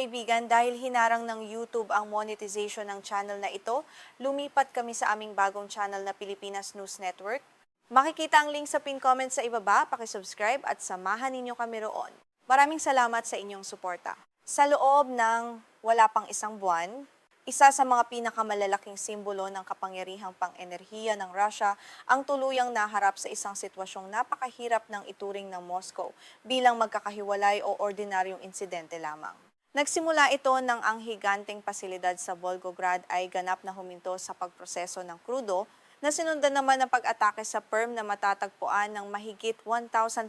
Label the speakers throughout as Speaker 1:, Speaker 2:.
Speaker 1: kaibigan, dahil hinarang ng YouTube ang monetization ng channel na ito, lumipat kami sa aming bagong channel na Pilipinas News Network. Makikita ang link sa pin comment sa ibaba, pakisubscribe at samahan ninyo kami roon. Maraming salamat sa inyong suporta. Sa loob ng wala pang isang buwan, isa sa mga pinakamalalaking simbolo ng kapangyarihang pang-enerhiya ng Russia ang tuluyang naharap sa isang sitwasyong napakahirap ng ituring ng Moscow bilang magkakahiwalay o ordinaryong insidente lamang. Nagsimula ito nang ang higanteng pasilidad sa Volgograd ay ganap na huminto sa pagproseso ng krudo na sinundan naman ng pag-atake sa perm na matatagpuan ng mahigit 1,500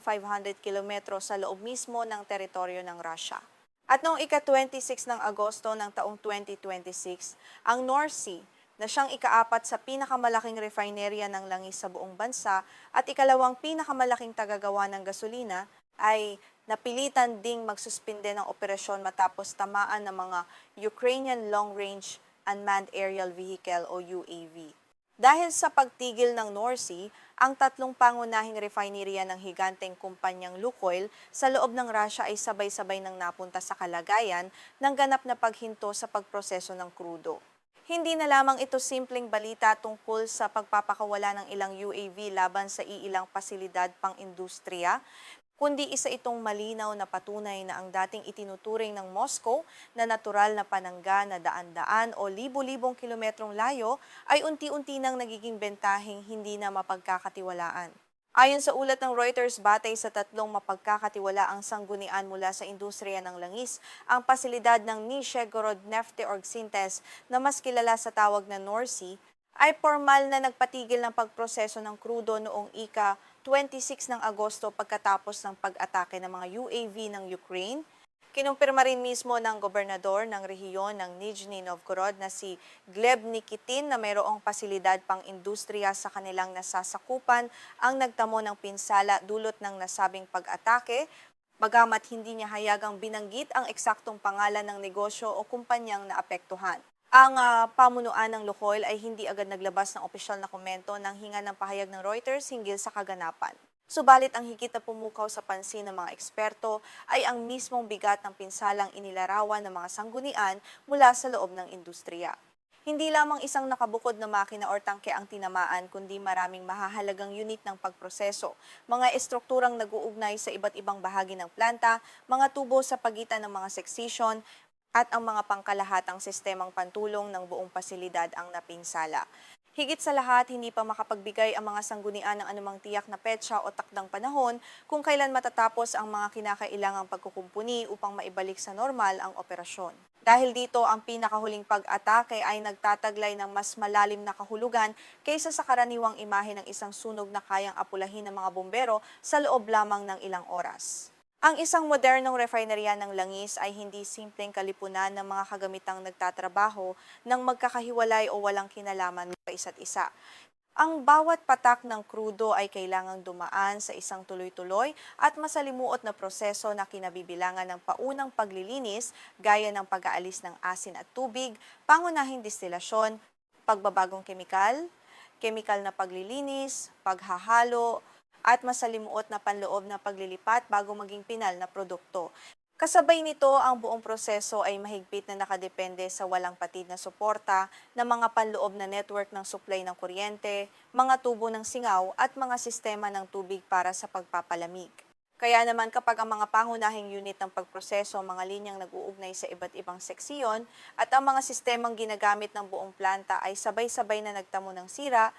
Speaker 1: kilometro sa loob mismo ng teritoryo ng Russia. At noong ika-26 ng Agosto ng taong 2026, ang North Sea na siyang ika-4 sa pinakamalaking refinerya ng langis sa buong bansa at ikalawang pinakamalaking tagagawa ng gasolina ay napilitan ding magsuspinde ng operasyon matapos tamaan ng mga Ukrainian Long-Range Unmanned Aerial Vehicle o UAV. Dahil sa pagtigil ng North Sea, ang tatlong pangunahing refinerya ng higanteng kumpanyang Lukoil sa loob ng Russia ay sabay-sabay nang napunta sa kalagayan ng ganap na paghinto sa pagproseso ng krudo. Hindi na lamang ito simpleng balita tungkol sa pagpapakawala ng ilang UAV laban sa iilang pasilidad pang-industriya, kundi isa itong malinaw na patunay na ang dating itinuturing ng Moscow na natural na panangga na daan-daan o libo-libong kilometrong layo ay unti-unti nang nagiging bentaheng hindi na mapagkakatiwalaan. Ayon sa ulat ng Reuters, batay sa tatlong mapagkakatiwalaang sanggunian mula sa industriya ng langis, ang pasilidad ng Nizhegorod Nefteorg Syntes na mas kilala sa tawag na North Sea ay formal na nagpatigil ng pagproseso ng krudo noong ika-26 ng Agosto pagkatapos ng pag-atake ng mga UAV ng Ukraine. Kinumpirma rin mismo ng gobernador ng rehiyon ng Nizhny Novgorod na si Gleb Nikitin na mayroong pasilidad pang industriya sa kanilang nasasakupan ang nagtamo ng pinsala dulot ng nasabing pag-atake, bagamat hindi niya hayagang binanggit ang eksaktong pangalan ng negosyo o kumpanyang naapektuhan. Ang pamunuan ng Lukoil ay hindi agad naglabas ng opisyal na komento nang hinga ng pahayag ng Reuters hinggil sa kaganapan. Subalit ang higit na pumukaw sa pansin ng mga eksperto ay ang mismong bigat ng pinsalang inilarawan ng mga sanggunian mula sa loob ng industriya. Hindi lamang isang nakabukod na makina or tangke ang tinamaan, kundi maraming mahahalagang unit ng pagproseso, mga estrukturang nag-uugnay sa iba't ibang bahagi ng planta, mga tubo sa pagitan ng mga seksisyon, at ang mga pangkalahatang sistemang pantulong ng buong pasilidad ang napinsala. Higit sa lahat, hindi pa makapagbigay ang mga sanggunian ng anumang tiyak na petsa o takdang panahon kung kailan matatapos ang mga kinakailangang pagkukumpuni upang maibalik sa normal ang operasyon. Dahil dito, ang pinakahuling pag-atake ay nagtataglay ng mas malalim na kahulugan kaysa sa karaniwang imahe ng isang sunog na kayang apulahin ng mga bombero sa loob lamang ng ilang oras. Ang isang modernong refinerya ng langis ay hindi simpleng kalipunan ng mga kagamitang nagtatrabaho ng magkakahiwalay o walang kinalaman sa isa't isa. Ang bawat patak ng krudo ay kailangang dumaan sa isang tuloy-tuloy at masalimuot na proseso na kinabibilangan ng paunang paglilinis gaya ng pag-aalis ng asin at tubig, pangunahing distilasyon, pagbabagong kemikal na paglilinis, paghahalo, at masalimuot na panloob na paglilipat bago maging pinal na produkto. Kasabay nito, ang buong proseso ay mahigpit na nakadepende sa walang patid na suporta ng mga panloob na network ng supply ng kuryente, mga tubo ng singaw at mga sistema ng tubig para sa pagpapalamig. Kaya naman kapag ang mga pangunahing unit ng pagproseso, mga linyang nag-uugnay sa iba't ibang seksiyon at ang mga sistemang ginagamit ng buong planta ay sabay-sabay na nagtamo ng sira,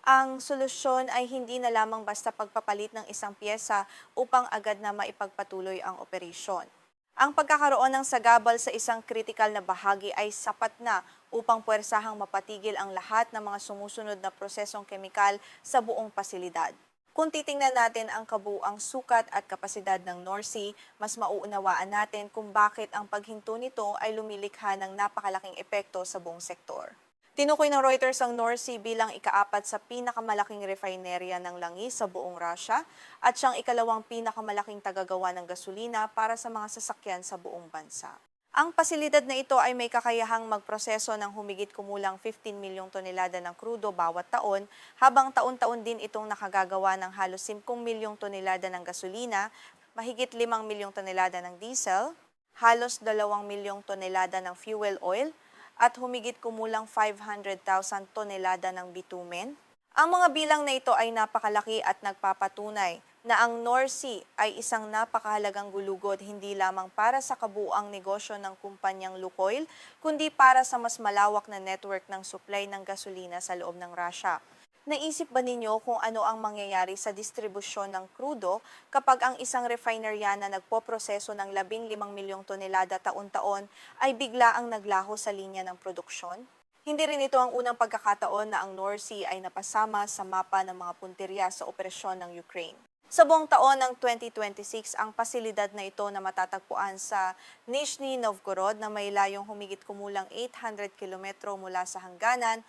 Speaker 1: ang solusyon ay hindi na lamang basta pagpapalit ng isang pyesa upang agad na maipagpatuloy ang operasyon. Ang pagkakaroon ng sagabal sa isang kritikal na bahagi ay sapat na upang puwersahang mapatigil ang lahat ng mga sumusunod na prosesong kemikal sa buong pasilidad. Kung titingnan natin ang kabuuang sukat at kapasidad ng North Sea, mas mauunawaan natin kung bakit ang paghinto nito ay lumilikha ng napakalaking epekto sa buong sektor. Tinukoy ng Reuters ang North Sea bilang ika-4 sa pinakamalaking refinerya ng langis sa buong Russia at siyang ikalawang pinakamalaking tagagawa ng gasolina para sa mga sasakyan sa buong bansa. Ang pasilidad na ito ay may kakayahang magproseso ng humigit kumulang 15 milyong tonelada ng krudo bawat taon, habang taon-taon din itong nakagagawa ng halos 10 milyong tonelada ng gasolina, mahigit 5 milyong tonelada ng diesel, halos 2 milyong tonelada ng fuel oil, at humigit kumulang 500,000 tonelada ng bitumen. Ang mga bilang na ito ay napakalaki at nagpapatunay na ang North Sea ay isang napakahalagang gulugod hindi lamang para sa kabuuang negosyo ng kumpanyang Lukoil, kundi para sa mas malawak na network ng supply ng gasolina sa loob ng Russia. Naisip ba ninyo kung ano ang mangyayari sa distribusyon ng krudo kapag ang isang refinerya na nagpoproseso ng 15 milyong tonelada taon-taon ay bigla ang naglaho sa linya ng produksyon? Hindi rin ito ang unang pagkakataon na ang North Sea ay napasama sa mapa ng mga puntirya sa operasyon ng Ukraine. Sa buong taon ng 2026, ang pasilidad na ito na matatagpuan sa Nizhny Novgorod na may layong humigit kumulang 800 kilometro mula sa hangganan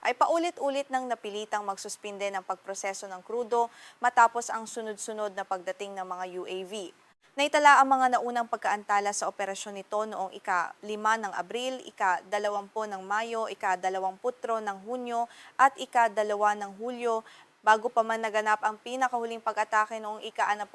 Speaker 1: ay paulit-ulit nang napilitang magsuspinde ng pagproseso ng krudo matapos ang sunod-sunod na pagdating ng mga UAV. Naitala ang mga naunang pagkaantala sa operasyon nito noong ika-5 ng Abril, ika-20 ng Mayo, ika-23 ng Hunyo at ika-2 ng Hulyo bago pa man naganap ang pinakahuling pag-atake noong ika-6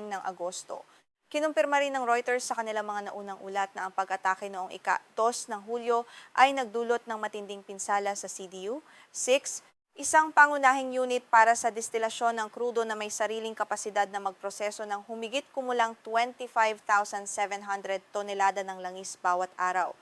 Speaker 1: ng Agosto. Kinumpirma rin ng Reuters sa kanilang mga naunang ulat na ang pag-atake noong ika-2 ng Hulyo ay nagdulot ng matinding pinsala sa CDU-6, isang pangunahing unit para sa destilasyon ng krudo na may sariling kapasidad na magproseso ng humigit kumulang 25,700 tonelada ng langis bawat araw.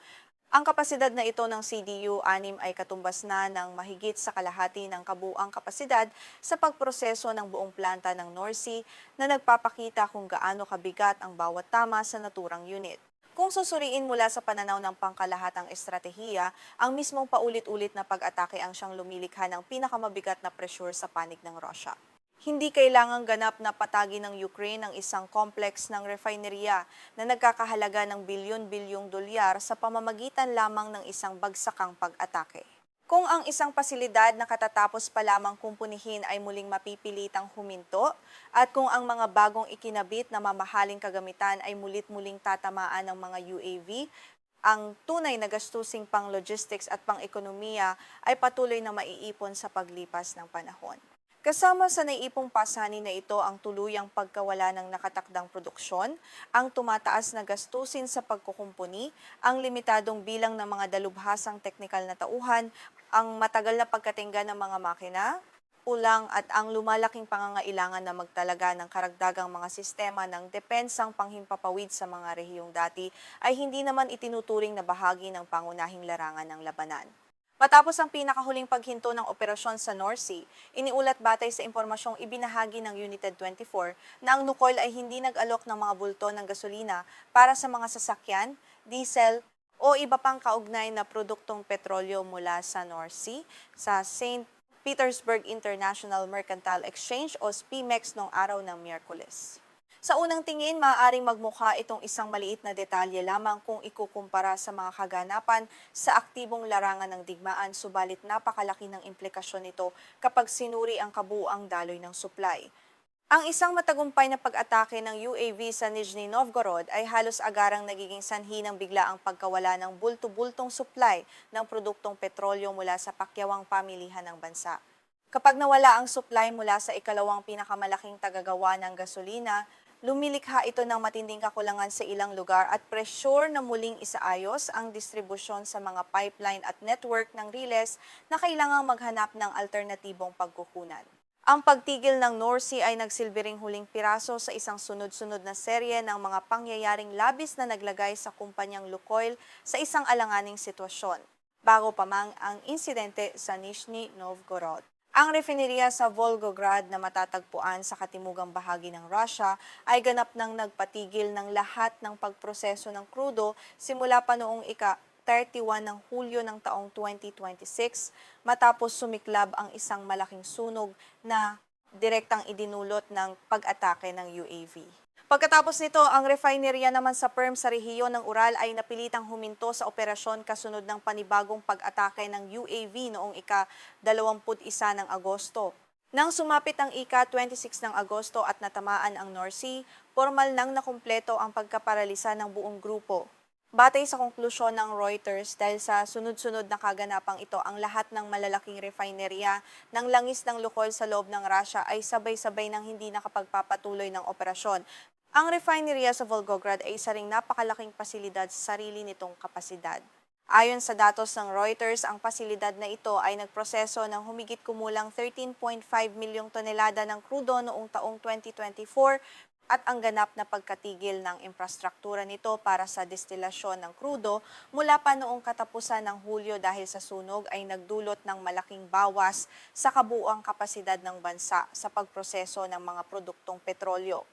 Speaker 1: Ang kapasidad na ito ng CDU-6 ay katumbas na ng mahigit sa kalahati ng kabuuang kapasidad sa pagproseso ng buong planta ng North Sea na nagpapakita kung gaano kabigat ang bawat tama sa naturang unit. Kung susuriin mula sa pananaw ng pangkalahatang estratehiya, ang mismong paulit-ulit na pag-atake ang siyang lumilikha ng pinakamabigat na pressure sa panig ng Russia. Hindi kailangang ganap na patagi ng Ukraine ang isang complex ng refinerya na nagkakahalaga ng bilyon-bilyong dolyar sa pamamagitan lamang ng isang bagsakang pag-atake. Kung ang isang pasilidad na katatapos pa lamang kumpunihin ay muling mapipilitang huminto, at kung ang mga bagong ikinabit na mamahaling kagamitan ay mulit-muling tatamaan ng mga UAV, ang tunay na gastusing pang logistics at pang ekonomiya ay patuloy na maiipon sa paglipas ng panahon. Kasama sa naiipong pasanin na ito ang tuluyang pagkawala ng nakatakdang produksyon, ang tumataas na gastusin sa pagkukumpuni, ang limitadong bilang ng mga dalubhasang teknikal na tauhan, ang matagal na pagkatingga ng mga makina, ulang at ang lumalaking pangangailangan na magtalaga ng karagdagang mga sistema ng depensang panghimpapawid sa mga rehiyong dati ay hindi naman itinuturing na bahagi ng pangunahing larangan ng labanan. Matapos ang pinakahuling paghinto ng operasyon sa North Sea, iniulat batay sa impormasyong ibinahagi ng United 24 na ang Lukoil ay hindi nag-alok ng mga bulto ng gasolina para sa mga sasakyan, diesel o iba pang kaugnay na produktong petrolyo mula sa North Sea sa St. Petersburg International Mercantile Exchange o SPMEX noong araw ng Miyerkules. Sa unang tingin, maaaring magmukha itong isang maliit na detalye lamang kung ikukumpara sa mga kaganapan sa aktibong larangan ng digmaan, subalit napakalaki ng implikasyon nito kapag sinuri ang kabuuang daloy ng supply. Ang isang matagumpay na pag-atake ng UAV sa Nizhny Novgorod ay halos agarang nagiging sanhi ng biglaang pagkawala ng bulto-bultong supply ng produktong petrolyo mula sa pakyawang pamilihan ng bansa. Kapag nawala ang supply mula sa ikalawang pinakamalaking tagagawa ng gasolina, lumilikha ito ng matinding kakulangan sa ilang lugar at pressure na muling isaayos ang distribusyon sa mga pipeline at network ng riles na kailangang maghanap ng alternatibong pagkukunan. Ang pagtigil ng North Sea ay nagsilbing huling piraso sa isang sunod-sunod na serye ng mga pangyayaring labis na naglagay sa kumpanyang Lukoil sa isang alanganing sitwasyon, bago pa mang ang insidente sa Nizhny Novgorod. Ang refinerya sa Volgograd na matatagpuan sa katimugang bahagi ng Russia ay ganap nang nagpatigil ng lahat ng pagproseso ng krudo simula pa noong ika-31 ng Hulyo ng taong 2026 matapos sumiklab ang isang malaking sunog na direktang idinulot ng pag-atake ng UAV. Pagkatapos nito, ang refinerya naman sa Perm sa rehiyon ng Ural ay napilitang huminto sa operasyon kasunod ng panibagong pag-atake ng UAV noong ika-21 ng Agosto. Nang sumapit ang ika-26 ng Agosto at natamaan ang North Sea, formal nang nakumpleto ang pagkaparalisa ng buong grupo. Batay sa konklusyon ng Reuters, dahil sa sunod-sunod na kaganapang ito, ang lahat ng malalaking refinerya ng langis ng Lukoil sa loob ng Russia ay sabay-sabay nang hindi nakapagpapatuloy ng operasyon. Ang refinery sa Volgograd ay isa ring napakalaking pasilidad sa sarili nitong kapasidad. Ayon sa datos ng Reuters, ang pasilidad na ito ay nagproseso ng humigit kumulang 13.5 milyong tonelada ng krudo noong taong 2024 at ang ganap na pagkatigil ng infrastruktura nito para sa destilasyon ng krudo mula pa noong katapusan ng Hulyo dahil sa sunog ay nagdulot ng malaking bawas sa kabuuang kapasidad ng bansa sa pagproseso ng mga produktong petrolyo.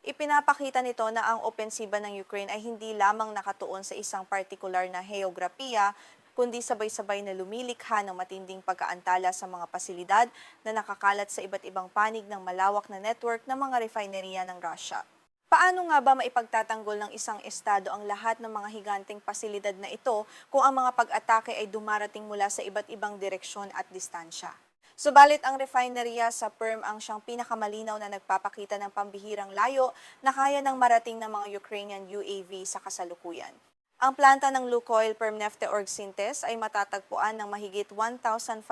Speaker 1: Ipinapakita nito na ang opensiba ng Ukraine ay hindi lamang nakatuon sa isang partikular na heograpiya, kundi sabay-sabay na lumilikha ng matinding pagkaantala sa mga pasilidad na nakakalat sa iba't ibang panig ng malawak na network ng mga refineria ng Russia. Paano nga ba maipagtatanggol ng isang estado ang lahat ng mga higanteng pasilidad na ito kung ang mga pag-atake ay dumarating mula sa iba't ibang direksyon at distansya? Subalit ang refineria sa Perm ang siyang pinakamalinaw na nagpapakita ng pambihirang layo na kaya ng marating ng mga Ukrainian UAV sa kasalukuyan. Ang planta ng Lukoil Permnefteorg Syntes ay matatagpuan ng mahigit 1,500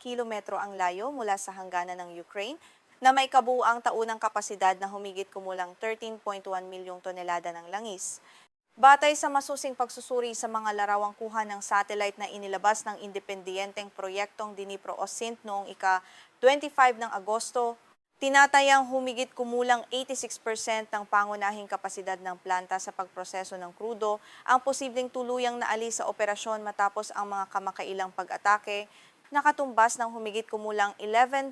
Speaker 1: kilometro ang layo mula sa hangganan ng Ukraine na may kabuuang taunang kapasidad na humigit kumulang 13.1 milyong tonelada ng langis. Batay sa masusing pagsusuri sa mga larawang kuha ng satellite na inilabas ng independiyenteng proyektong Dnipro-Osynt noong ika-25 ng Agosto, tinatayang humigit kumulang 86% ng pangunahing kapasidad ng planta sa pagproseso ng krudo ang posibleng tuluyang naalis sa operasyon matapos ang mga kamakailang pag-atake, nakatumbas ng humigit kumulang 11.3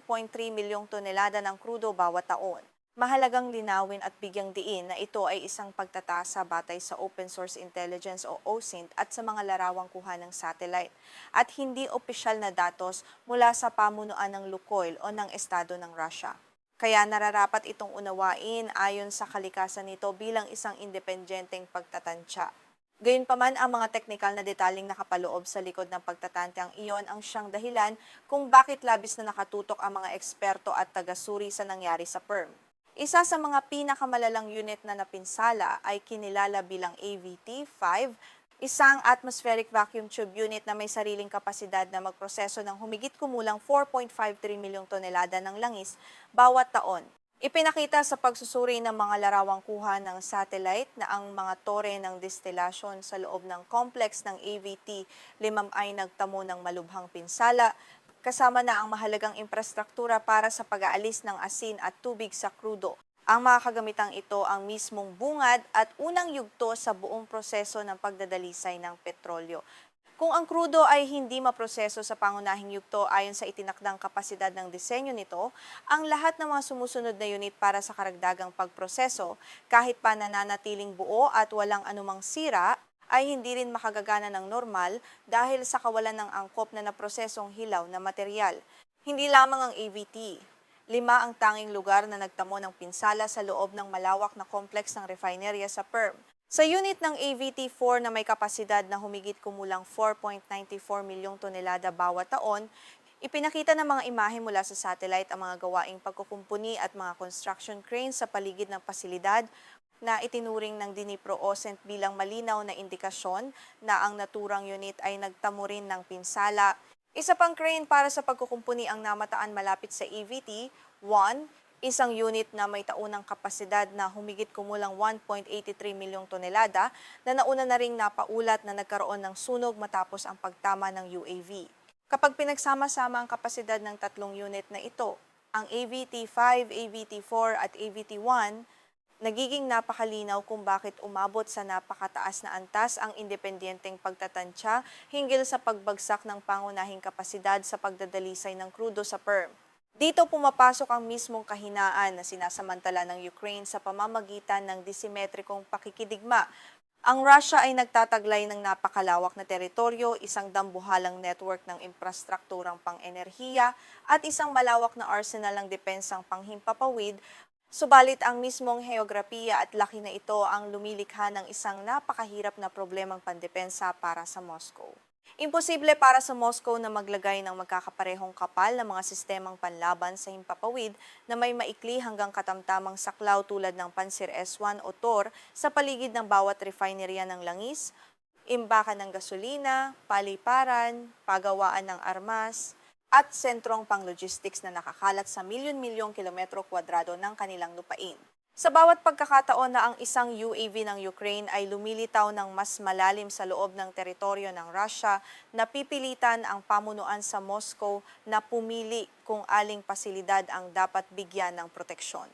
Speaker 1: milyong tonelada ng krudo bawat taon. Mahalagang linawin at bigyang diin na ito ay isang pagtatasa batay sa Open Source Intelligence o OSINT at sa mga larawang kuha ng satellite at hindi opisyal na datos mula sa pamunuan ng Lukoil o ng Estado ng Russia. Kaya nararapat itong unawain ayon sa kalikasan nito bilang isang independenteng pagtatansya. Gayunpaman, ang mga teknikal na detaling nakapaloob sa likod ng pagtatantiang iyon ang siyang dahilan kung bakit labis na nakatutok ang mga eksperto at tagasuri sa nangyari sa Perm. Isa sa mga pinakamalalang unit na napinsala ay kinilala bilang AVT-5, isang atmospheric vacuum tube unit na may sariling kapasidad na magproseso ng humigit kumulang 4.53 milyong tonelada ng langis bawat taon. Ipinakita sa pagsusuri ng mga larawang kuha ng satellite na ang mga tore ng destilasyon sa loob ng complex ng AVT-5 ay nagtamo ng malubhang pinsala, kasama na ang mahalagang infrastruktura para sa pag-aalis ng asin at tubig sa krudo. Ang mga kagamitang ito ang mismong bungad at unang yugto sa buong proseso ng pagdadalisay ng petrolyo. Kung ang krudo ay hindi maproseso sa pangunahing yugto ayon sa itinakdang kapasidad ng disenyo nito, ang lahat ng mga sumusunod na unit para sa karagdagang pagproseso, kahit pa nananatiling buo at walang anumang sira, ay hindi rin makagagana ng normal dahil sa kawalan ng angkop na naprosesong hilaw na material. Hindi lamang ang AVT. 5 ang tanging lugar na nagtamo ng pinsala sa loob ng malawak na kompleks ng refinerya sa Perm. Sa unit ng AVT-4 na may kapasidad na humigit kumulang 4.94 milyong tonelada bawat taon, ipinakita ng mga imahe mula sa satellite ang mga gawaing pagkukumpuni at mga construction cranes sa paligid ng pasilidad na itinuring ng Dnipro-Osynt bilang malinaw na indikasyon na ang naturang unit ay nagtamo rin ng pinsala. Isa pang crane para sa pagkukumpuni ang namataan malapit sa AVT, 1, isang unit na may taunang kapasidad na humigit kumulang 1.83 milyong tonelada na nauna na ring napaulat na nagkaroon ng sunog matapos ang pagtama ng UAV. Kapag pinagsama-sama ang kapasidad ng tatlong unit na ito, ang AVT-5, AVT-4 at AVT-1, nagiging napakalinaw kung bakit umabot sa napakataas na antas ang independenteng pagtatansya hinggil sa pagbagsak ng pangunahing kapasidad sa pagdadalisay ng krudo sa Perm. Dito pumapasok ang mismong kahinaan na sinasamantala ng Ukraine sa pamamagitan ng disimetrikong pakikidigma. Ang Russia ay nagtataglay ng napakalawak na teritoryo, isang dambuhalang network ng infrastrukturang pang-enerhiya at isang malawak na arsenal ng depensang panghimpapawid. Subalit ang mismong heograpiya at laki na ito ang lumilikha ng isang napakahirap na problemang pandepensa para sa Moscow. Imposible para sa Moscow na maglagay ng magkakaparehong kapal na mga sistemang panlaban sa himpapawid na may maikli hanggang katamtamang saklaw tulad ng Pantsir S-1 o Tor sa paligid ng bawat refinerya ng langis, imbakan ng gasolina, paliparan, pagawaan ng armas, at sentrong pang-logistics na nakakalat sa milyon-milyong kilometro kwadrado ng kanilang lupain. Sa bawat pagkakataon na ang isang UAV ng Ukraine ay lumilitaw ng mas malalim sa loob ng teritoryo ng Russia, napipilitan ang pamunuan sa Moscow na pumili kung aling pasilidad ang dapat bigyan ng proteksyon.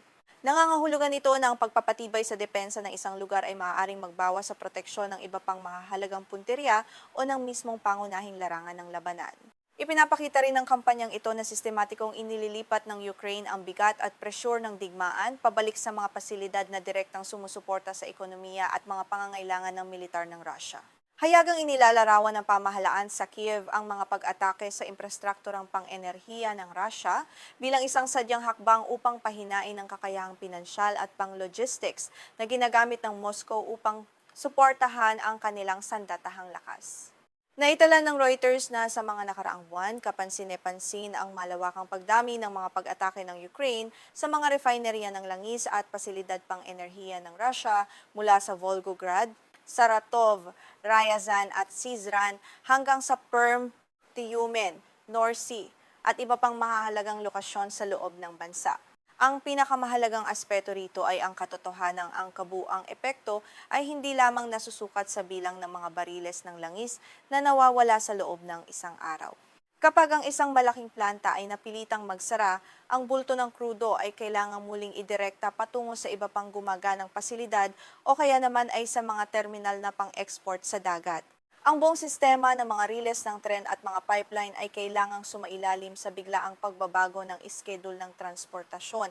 Speaker 1: Nangangahulugan ito ng pagpapatibay sa depensa ng isang lugar ay maaaring magbawas sa proteksyon ng iba pang mahahalagang punteriya o ng mismong pangunahing larangan ng labanan. Ipinapakita rin ng kampanyang ito na sistematikong inililipat ng Ukraine ang bigat at presyur ng digmaan pabalik sa mga pasilidad na direktang sumusuporta sa ekonomiya at mga pangangailangan ng militar ng Russia. Hayagang inilalarawan ng pamahalaan sa Kiev ang mga pag-atake sa infrastrukturang pang-enerhiya ng Russia bilang isang sadyang hakbang upang pahinain ang kakayahang pinansyal at pang-logistics na ginagamit ng Moscow upang suportahan ang kanilang sandatahang lakas. Naitala ng Reuters na sa mga nakaraang buwan, kapansin-pansin ang malawakang pagdami ng mga pag-atake ng Ukraine sa mga refinerya ng langis at pasilidad pang-enerhiya ng Russia mula sa Volgograd, Saratov, Ryazan at Syzran hanggang sa Perm, Tyumen, North Sea at iba pang mahahalagang lokasyon sa loob ng bansa. Ang pinakamahalagang aspeto rito ay ang katotohanang ang kabuuang epekto ay hindi lamang nasusukat sa bilang ng mga bariles ng langis na nawawala sa loob ng isang araw. Kapag ang isang malaking planta ay napilitang magsara, ang bulto ng krudo ay kailangang muling idirekta patungo sa iba pang gumaganang pasilidad o kaya naman ay sa mga terminal na pang-export sa dagat. Ang buong sistema ng mga riles ng tren at mga pipeline ay kailangang sumailalim sa biglaang pagbabago ng schedule ng transportasyon.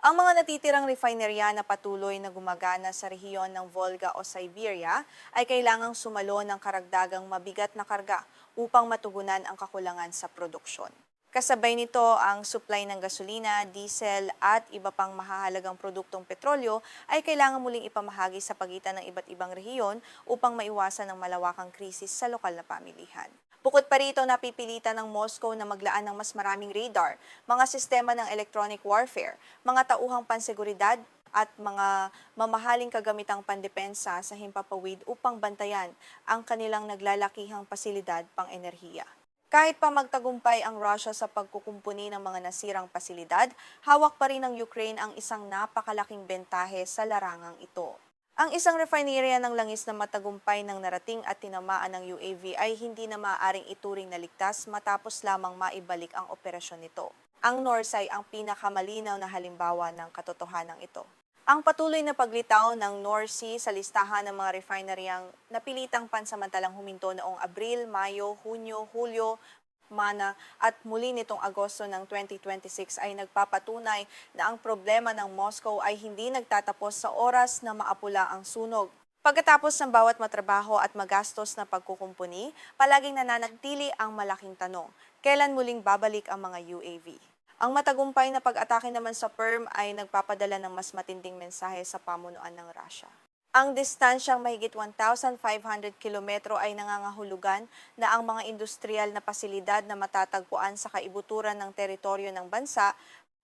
Speaker 1: Ang mga natitirang refinerya na patuloy na gumagana sa rehiyon ng Volga o Siberia ay kailangang sumalo ng karagdagang mabigat na karga upang matugunan ang kakulangan sa produksyon. Kasabay nito ang supply ng gasolina, diesel at iba pang mahahalagang produktong petrolyo ay kailangan muling ipamahagi sa pagitan ng iba't ibang rehiyon upang maiwasan ang malawakang krisis sa lokal na pamilihan. Bukod pa rito, napipilitan ng Moscow na maglaan ng mas maraming radar, mga sistema ng electronic warfare, mga tauhang panseguridad at mga mamahaling kagamitang pandepensa sa himpapawid upang bantayan ang kanilang naglalakihang pasilidad pang-enerhiya. Kahit pa magtagumpay ang Russia sa pagkukumpuni ng mga nasirang pasilidad, hawak pa rin ng Ukraine ang isang napakalaking bentahe sa larangang ito. Ang isang refineria ng langis na matagumpay ng narating at tinamaan ng UAV ay hindi na maaaring ituring na ligtas matapos lamang maibalik ang operasyon nito. Ang Norsay ang pinakamalinaw na halimbawa ng katotohanan ito. Ang patuloy na paglitaw ng North Sea sa listahan ng mga refineryang napilitang pansamantalang huminto noong Abril, Mayo, Hunyo, Hulyo, Mana at muli nitong Agosto ng 2026 ay nagpapatunay na ang problema ng Moscow ay hindi nagtatapos sa oras na maapula ang sunog. Pagkatapos ng bawat matrabaho at magastos na pagkukumpuni, palaging nananatili ang malaking tanong, kailan muling babalik ang mga UAV? Ang matagumpay na pag-atake naman sa Perm ay nagpapadala ng mas matinding mensahe sa pamunuan ng Russia. Ang distansyang mahigit 1,500 kilometro ay nangangahulugan na ang mga industrial na pasilidad na matatagpuan sa kaibuturan ng teritoryo ng bansa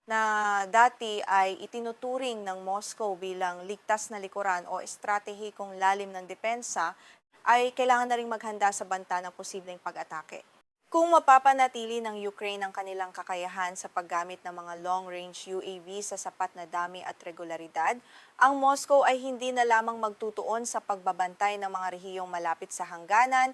Speaker 1: na dati ay itinuturing ng Moscow bilang ligtas na likuran o estratehikong lalim ng depensa ay kailangan na ring maghanda sa banta ng posibleng pag-atake. Kung mapapanatili ng Ukraine ang kanilang kakayahan sa paggamit ng mga long-range UAV sa sapat na dami at regularidad, ang Moscow ay hindi na lamang magtutuon sa pagbabantay ng mga rehiyong malapit sa hangganan,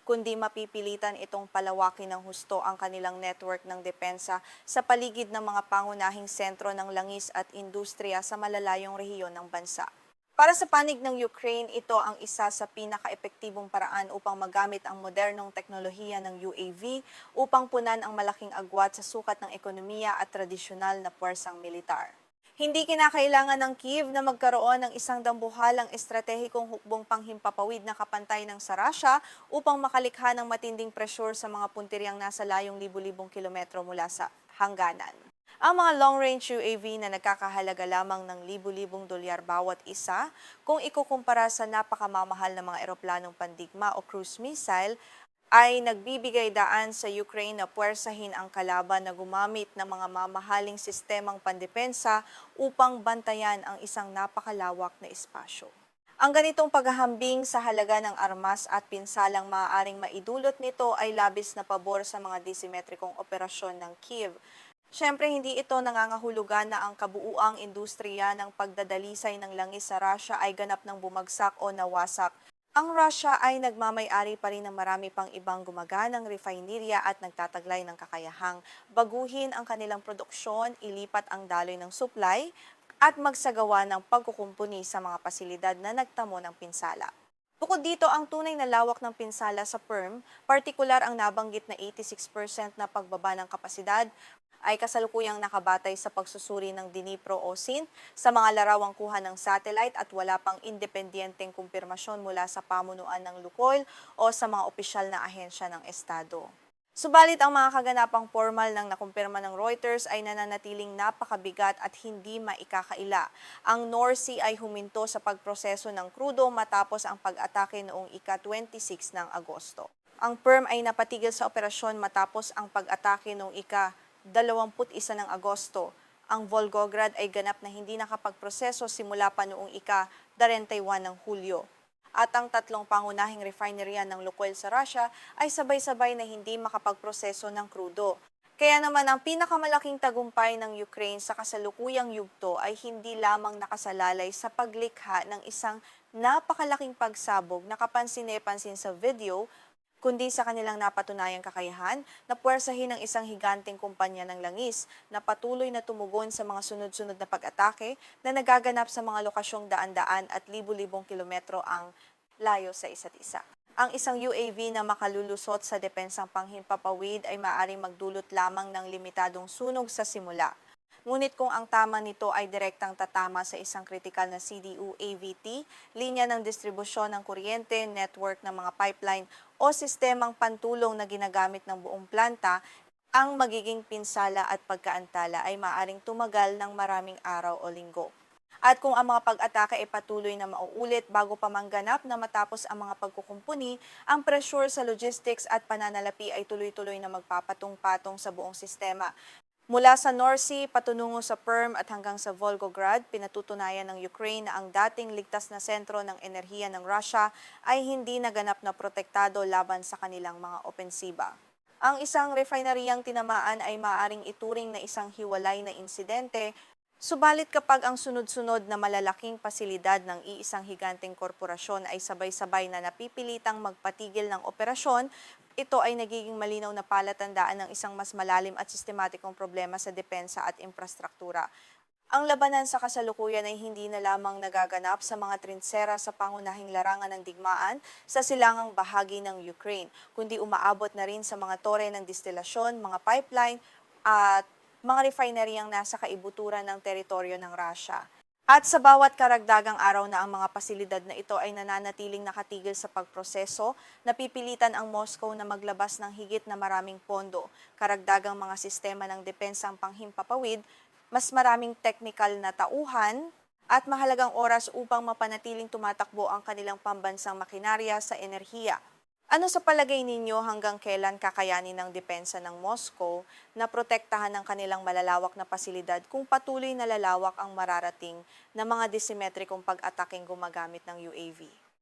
Speaker 1: kundi mapipilitan itong palawakin ng husto ang kanilang network ng depensa sa paligid ng mga pangunahing sentro ng langis at industriya sa malalayong rehiyon ng bansa. Para sa panig ng Ukraine, ito ang isa sa pinaka-epektibong paraan upang magamit ang modernong teknolohiya ng UAV upang punan ang malaking agwat sa sukat ng ekonomiya at tradisyonal na puwersang militar. Hindi kinakailangan ng Kyiv na magkaroon ng isang dambuhalang estratehikong hukbong panghimpapawid na kapantay ng sa Russia upang makalikha ng matinding presyur sa mga puntiryang nasa layong libu-libong kilometro mula sa hangganan. Ang mga long-range UAV na nagkakahalaga lamang ng libu-libong dolyar bawat isa, kung ikukumpara sa napakamamahal na mga eroplanong pandigma o cruise missile, ay nagbibigay daan sa Ukraine na puwersahin ang kalaban na gumamit ng mga mamahaling sistemang pandepensa upang bantayan ang isang napakalawak na espasyo. Ang ganitong paghahambing sa halaga ng armas at pinsalang maaaring maidulot nito ay labis na pabor sa mga disimetrikong operasyon ng Kyiv. Siyempre, hindi ito nangangahulugan na ang kabuuang industriya ng pagdadalisay ng langis sa Russia ay ganap ng bumagsak o nawasak. Ang Russia ay nagmamay-ari pa rin ng marami pang ibang gumaganang refineria at nagtataglay ng kakayahang baguhin ang kanilang produksyon, ilipat ang daloy ng supply, at magsagawa ng pagkukumpuni sa mga pasilidad na nagtamo ng pinsala. Bukod dito, ang tunay na lawak ng pinsala sa PERM, partikular ang nabanggit na 86% na pagbaba ng kapasidad, ay kasalukuyang nakabatay sa pagsusuri ng Dnipro-Osin sa mga larawang kuha ng satellite at wala pang independiyenteng kumpirmasyon mula sa pamunuan ng Lukoil o sa mga opisyal na ahensya ng Estado. Subalit ang mga kaganapang formal ng nakumpirma ng Reuters ay nananatiling napakabigat at hindi maikakaila. Ang North Sea ay huminto sa pagproseso ng krudo matapos ang pag-atake noong ika-26 ng Agosto. Ang PERM ay napatigil sa operasyon matapos ang pag-atake noong ika-21 ng Agosto. Ang Volgograd ay ganap na hindi nakapagproseso simula pa noong ika-31 ng Hulyo. At ang tatlong pangunahing refinery ng Lukoil sa Russia ay sabay-sabay na hindi makapagproseso ng krudo. Kaya naman ang pinakamalaking tagumpay ng Ukraine sa kasalukuyang yugto ay hindi lamang nakasalalay sa paglikha ng isang napakalaking pagsabog na kapansin-pansin sa video, kundi sa kanilang napatunayang kakayahan na puwersahin ng isang higanteng kumpanya ng langis na patuloy na tumugon sa mga sunod-sunod na pag-atake na nagaganap sa mga lokasyong daan-daan at libu-libong kilometro ang layo sa isa't isa. Ang isang UAV na makalulusot sa depensang panghimpapawid ay maaaring magdulot lamang ng limitadong sunog sa simula. Ngunit kung ang tama nito ay direktang tatama sa isang kritikal na CDU-AVT, linya ng distribusyon ng kuryente, network ng mga pipeline o sistemang pantulong na ginagamit ng buong planta, ang magiging pinsala at pagkaantala ay maaaring tumagal ng maraming araw o linggo. At kung ang mga pag-atake ay patuloy na mauulit bago pa mangganap na matapos ang mga pagkukumpuni, ang pressure sa logistics at pananalapi ay tuloy-tuloy na magpapatong-patong sa buong sistema. Mula sa North Sea patungo sa PERM at hanggang sa Volgograd, pinatutunayan ng Ukraine na ang dating ligtas na sentro ng enerhiya ng Russia ay hindi naganap na protektado laban sa kanilang mga opensiba. Ang isang refineryang tinamaan ay maaaring ituring na isang hiwalay na insidente, subalit kapag ang sunod-sunod na malalaking pasilidad ng iisang higanteng korporasyon ay sabay-sabay na napipilitang magpatigil ng operasyon, ito ay nagiging malinaw na palatandaan ng isang mas malalim at sistematikong problema sa depensa at infrastruktura. Ang labanan sa kasalukuyan ay hindi na lamang nagaganap sa mga trintsera sa pangunahing larangan ng digmaan sa silangang bahagi ng Ukraine, kundi umaabot na rin sa mga tore ng distilasyon, mga pipeline at mga refineryang nasa kaibuturan ng teritoryo ng Russia. At sa bawat karagdagang araw na ang mga pasilidad na ito ay nananatiling nakatigil sa pagproseso, napipilitan ang Moscow na maglabas ng higit na maraming pondo, karagdagang mga sistema ng depensang panghimpapawid, mas maraming teknikal na tauhan, at mahalagang oras upang mapanatiling tumatakbo ang kanilang pambansang makinarya sa enerhiya. Ano sa palagay ninyo hanggang kailan kakayanin ng depensa ng Moscow na protektahan ng kanilang malalawak na pasilidad kung patuloy na lalawak ang mararating na mga disimetrikong pag-ataking gumagamit ng UAV?